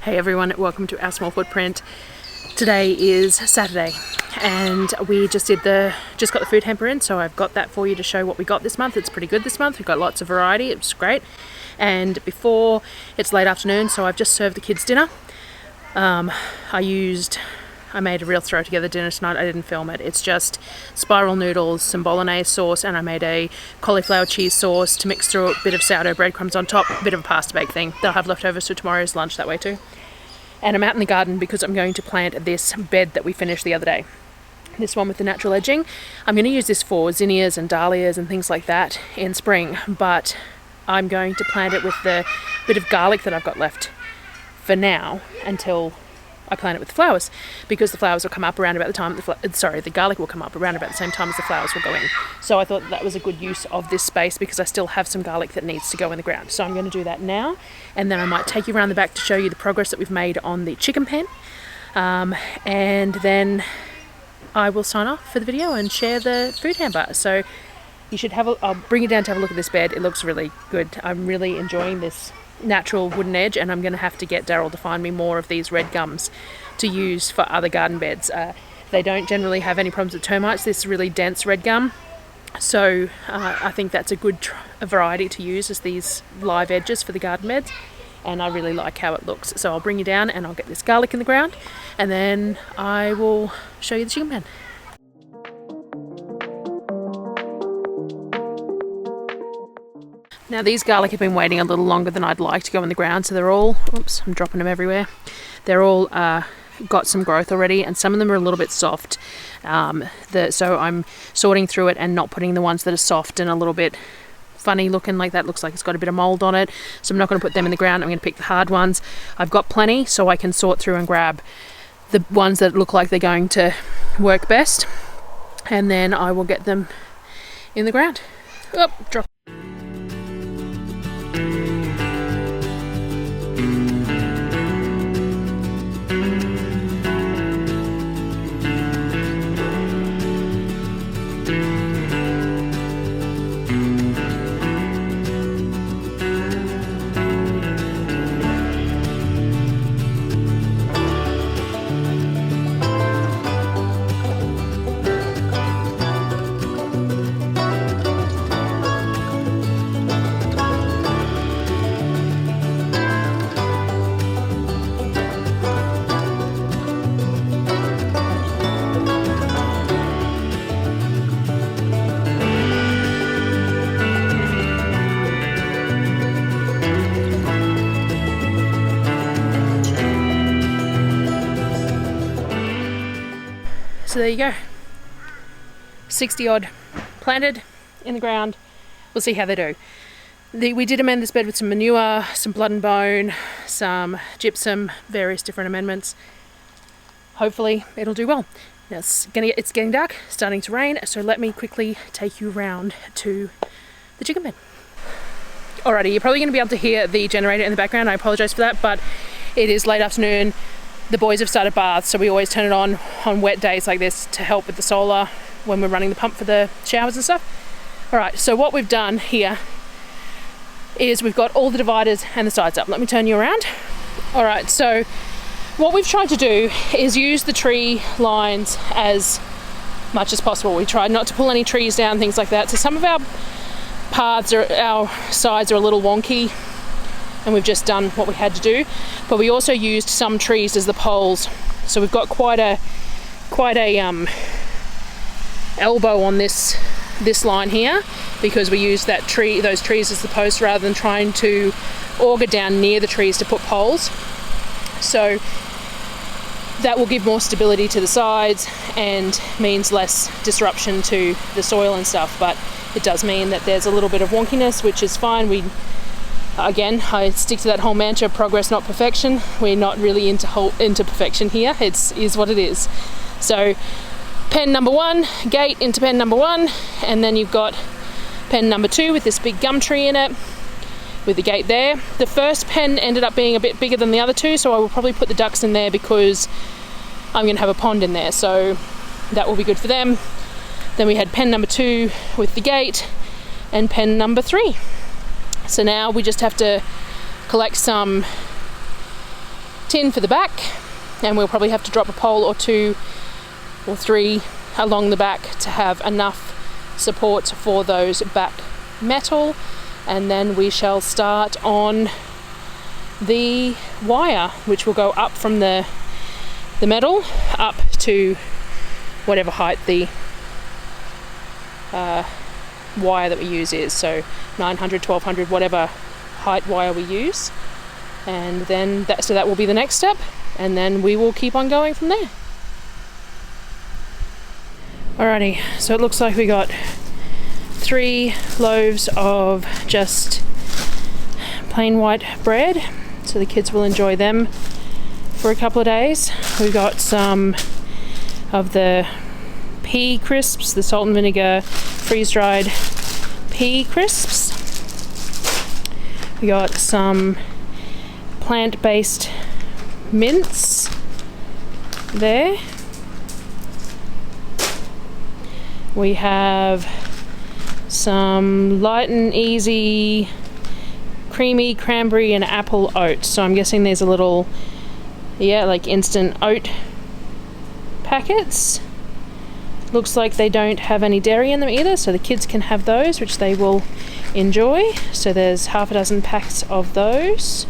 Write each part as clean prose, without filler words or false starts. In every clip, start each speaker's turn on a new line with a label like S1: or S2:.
S1: Hey everyone, welcome to our small footprint. Today is Saturday and we just got the food hamper in, so I've got that for you to show what we got this month. It's pretty good this month. We've got lots of variety. It's great. And before it's late afternoon, so I've just served the kids dinner. I made a real throw together dinner tonight. I didn't film it. It's just spiral noodles, some bolognese sauce, and I made a cauliflower cheese sauce to mix through, a bit of sourdough breadcrumbs on top, a bit of a pasta bake thing. They'll have leftovers for tomorrow's lunch that way too. And I'm out in the garden because I'm going to plant this bed that we finished the other day. This one with the natural edging. I'm going to use this for zinnias and dahlias and things like that in spring, but I'm going to plant it with the bit of garlic that I've got left for now until I plant it with the flowers, because the flowers will come up around about the time the garlic will come up around about the same time as the flowers will go in. So I thought that was a good use of this space because I still have some garlic that needs to go in the ground. So I'm going to do that now, and then I might take you around the back to show you the progress that we've made on the chicken pen, and then I will sign off for the video and share the food hamper. So you should I'll bring you down to have a look at this bed. It looks really good. I'm really enjoying this natural wooden edge, and I'm going to have to get Darryl to find me more of these red gums to use for other garden beds. They don't generally have any problems with termites, this really dense red gum, so I think that's a good variety to use as these live edges for the garden beds, and I really like how it looks. So I'll bring you down and I'll get this garlic in the ground, and then I will show you the chicken pen. Now these garlic have been waiting a little longer than I'd like to go in the ground, so they're all, oops, I'm dropping them everywhere. They're all got some growth already, and some of them are a little bit soft. So I'm sorting through it and not putting the ones that are soft and a little bit funny looking, like that looks like it's got a bit of mold on it. So I'm not going to put them in the ground. I'm going to pick the hard ones. I've got plenty, so I can sort through and grab the ones that look like they're going to work best, and then I will get them in the ground. Oh, drop. So there you go, 60 odd planted in the ground. We'll see how they do. We did amend this bed with some manure, some blood and bone, some gypsum, various different amendments. Hopefully it'll do well. Now it's getting dark, starting to rain, so let me quickly take you around to the chicken pen. Alrighty, you're probably going to be able to hear the generator in the background. I apologise for that, but it is late afternoon. The boys have started baths, so we always turn it on wet days like this to help with the solar when we're running the pump for the showers and stuff. Alright, so what we've done here is we've got all the dividers and the sides up. Let me turn you around. Alright, so what we've tried to do is use the tree lines as much as possible. We tried not to pull any trees down, things like that. So some of our paths, our sides are a little wonky, and we've just done what we had to do, but we also used some trees as the poles, so we've got quite a elbow on this line here, because we used those trees as the posts rather than trying to auger down near the trees to put poles. So that will give more stability to the sides and means less disruption to the soil and stuff, but it does mean that there's a little bit of wonkiness, which is fine. Again, I stick to that whole mantra, progress not perfection. We're not really into perfection here. It is what it is. So pen number 1, gate into pen number 1, and then you've got pen number 2 with this big gum tree in it with the gate there. The first pen ended up being a bit bigger than the other two, so I will probably put the ducks in there because I'm going to have a pond in there, so that will be good for them. Then we had pen number 2 with the gate and pen number 3. So now we just have to collect some tin for the back, and we'll probably have to drop a pole or 2 or 3 along the back to have enough support for those back metal, and then we shall start on the wire, which will go up from the metal up to whatever height the wire that we use is, so 900, 1200, whatever height wire we use, and then that will be the next step, and then we will keep on going from there. Alrighty, so it looks like we got 3 loaves of just plain white bread, so the kids will enjoy them for a couple of days. We got some of the pea crisps, the salt and vinegar freeze-dried pea crisps. We got some plant-based mince there. We have some light and easy creamy cranberry and apple oat. So I'm guessing there's a little, like instant oat packets. Looks like they don't have any dairy in them either, so the kids can have those, which they will enjoy. So there's half a dozen packs of those.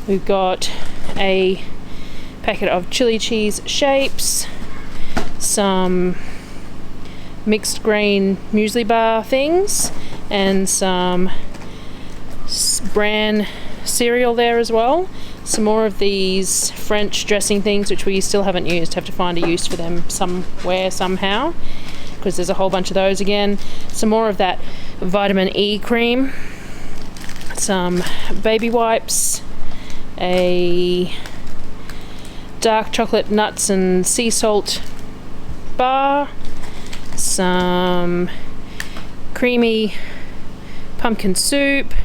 S1: We've got a packet of chili cheese shapes, some mixed grain muesli bar things, and some bran cereal there as well. Some more of these French dressing things, which we still haven't used. Have to find a use for them somewhere, somehow, because there's a whole bunch of those again. Some more of that vitamin E cream, some baby wipes, a dark chocolate nuts and sea salt bar, some creamy pumpkin soup,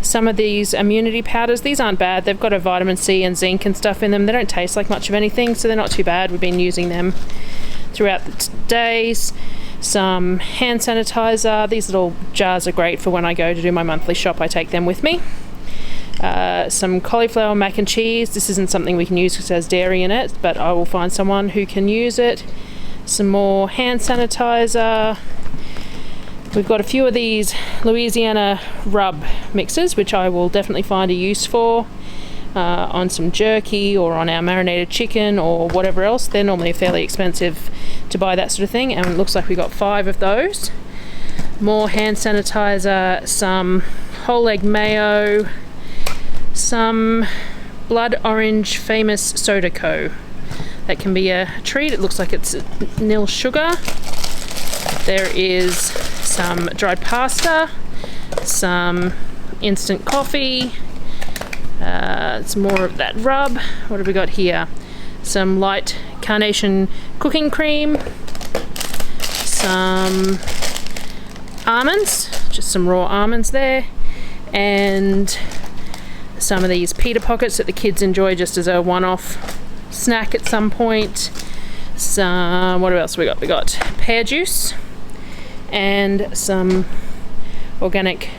S1: some of these immunity powders. These aren't bad. They've got a vitamin C and zinc and stuff in them. They don't taste like much of anything, so they're not too bad. We've been using them throughout the days. Some hand sanitizer. These little jars are great for when I go to do my monthly shop. I take them with me. Some cauliflower mac and cheese. This isn't something we can use because it has dairy in it, but I will find someone who can use it. Some more hand sanitizer. We've got a few of these Louisiana rub mixes, which I will definitely find a use for on some jerky or on our marinated chicken or whatever else. They're normally fairly expensive to buy that sort of thing, and it looks like we got 5 of those. More hand sanitizer, some whole egg mayo, some blood orange famous soda co. That can be a treat. It looks like it's nil sugar. There is some dried pasta, some instant coffee, some more of that rub. What have we got here? Some light carnation cooking cream, some almonds, just some raw almonds there, and some of these pita pockets that the kids enjoy just as a one-off snack at some point. Some, what else we got? We got pear juice and some organic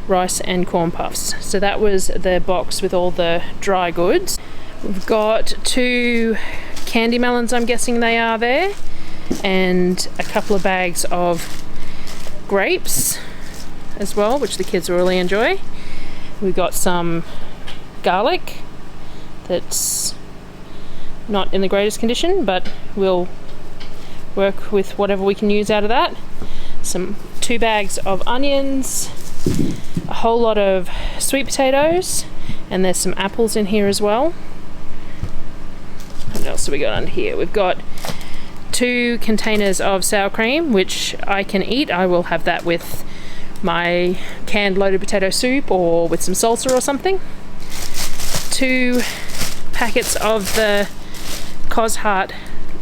S1: rice and corn puffs. So that was the box with all the dry goods. We've got 2 candy melons, I'm guessing they are there, and a couple of bags of grapes as well, which the kids will really enjoy. We've got some garlic that's not in the greatest condition, but we'll work with whatever we can use out of that. 2 bags of onions, a whole lot of sweet potatoes, and there's some apples in here as well. What else have we got under here? We've got 2 containers of sour cream, which I can eat. I will have that with my canned loaded potato soup or with some salsa or something. 2 packets of the Cosheart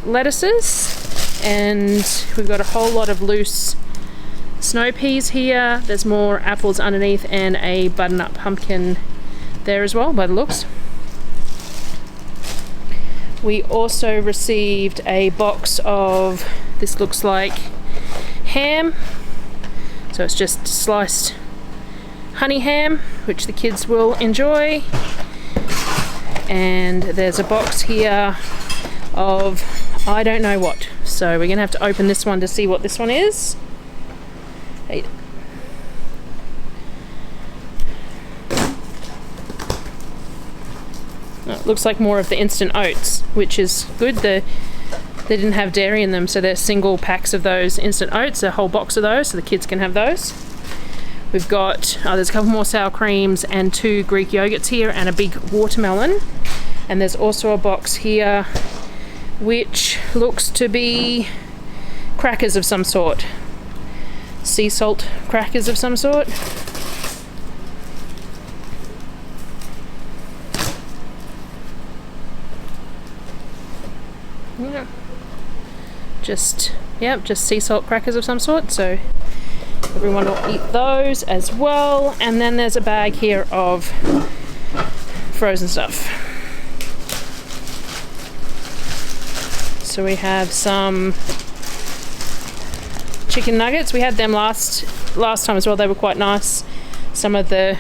S1: lettuces, and we've got a whole lot of loose snow peas here. There's more apples underneath and a butternut pumpkin there as well by the looks. We also received a box of, this looks like ham, so it's just sliced honey ham, which the kids will enjoy, And there's a box here of I don't know what. So we're gonna have to open this one to see what this one is. Hey. Oh, it looks like more of the instant oats, which is good. They didn't have dairy in them, so they're single packs of those instant oats, a whole box of those, so the kids can have those. We've got, there's a couple more sour creams and 2 Greek yogurts here and a big watermelon. And there's also a box here which looks to be crackers of some sort. Sea salt crackers of some sort. Yeah. Just sea salt crackers of some sort, so everyone will eat those as well. And then there's a bag here of frozen stuff. So we have some chicken nuggets. We had them last time as well. They were quite nice. Some of the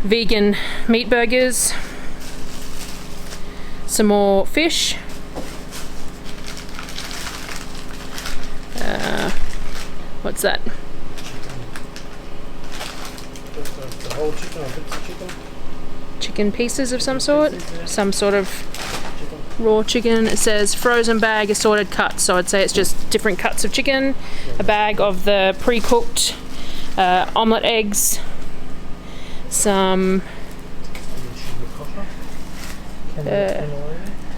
S1: vegan meat burgers. Some more fish. What's that?
S2: The whole chicken or bits of chicken?
S1: Chicken pieces of some sort. Some sort of raw chicken. It says frozen bag assorted cuts, so I'd say it's just different cuts of chicken. A bag of the pre-cooked omelette eggs. Some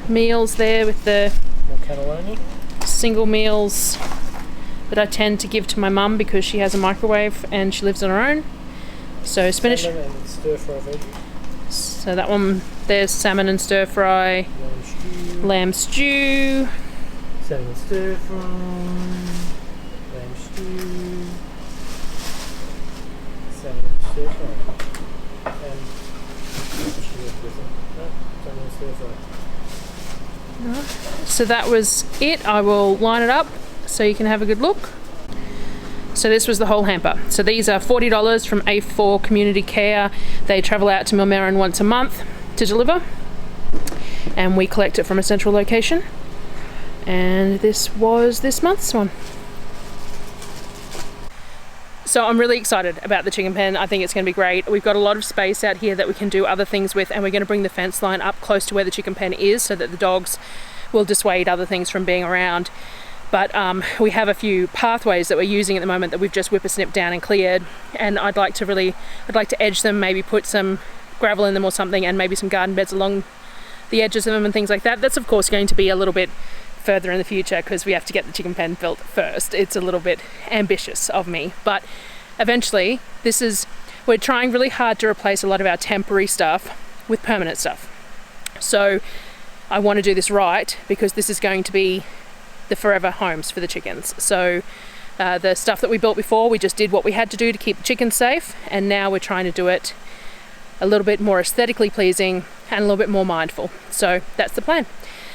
S1: meals there with the single meals that I tend to give to my mum because she has a microwave and she lives on her own. So spinach.
S2: Salmon and stir fry veggie.
S1: So that one, there's salmon and stir fry. Lamb stew.
S2: Salmon stir fry. Lamb stew. Salmon stir fry. And salmon stir fry.
S1: So that was it. I will line it up so you can have a good look. So this was the whole hamper. So these are $40 from A4 Community Care. They travel out to Millmerran once a month to deliver, and we collect it from a central location. And this was this month's one. So I'm really excited about the chicken pen. I think it's going to be great. We've got a lot of space out here that we can do other things with, and we're going to bring the fence line up close to where the chicken pen is so that the dogs will dissuade other things from being around. But we have a few pathways that we're using at the moment that we've just whippersnipped down and cleared, and I'd like to edge them, maybe put some gravel in them or something, and maybe some garden beds along the edges of them and things like that. That's of course going to be a little bit further in the future because we have to get the chicken pen built first. It's a little bit ambitious of me, but eventually we're trying really hard to replace a lot of our temporary stuff with permanent stuff. So I want to do this right because this is going to be the forever homes for the chickens. So the stuff that we built before, we just did what we had to do to keep the chickens safe, and now we're trying to do it a little bit more aesthetically pleasing and a little bit more mindful. So that's the plan.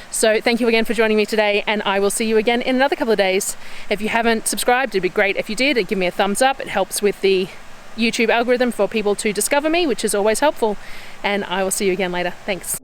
S1: So thank you again for joining me today, and I will see you again in another couple of days. If you haven't subscribed, it'd be great if you did, and give me a thumbs up. It helps with the YouTube algorithm for people to discover me, which is always helpful. And I will see you again later. Thanks.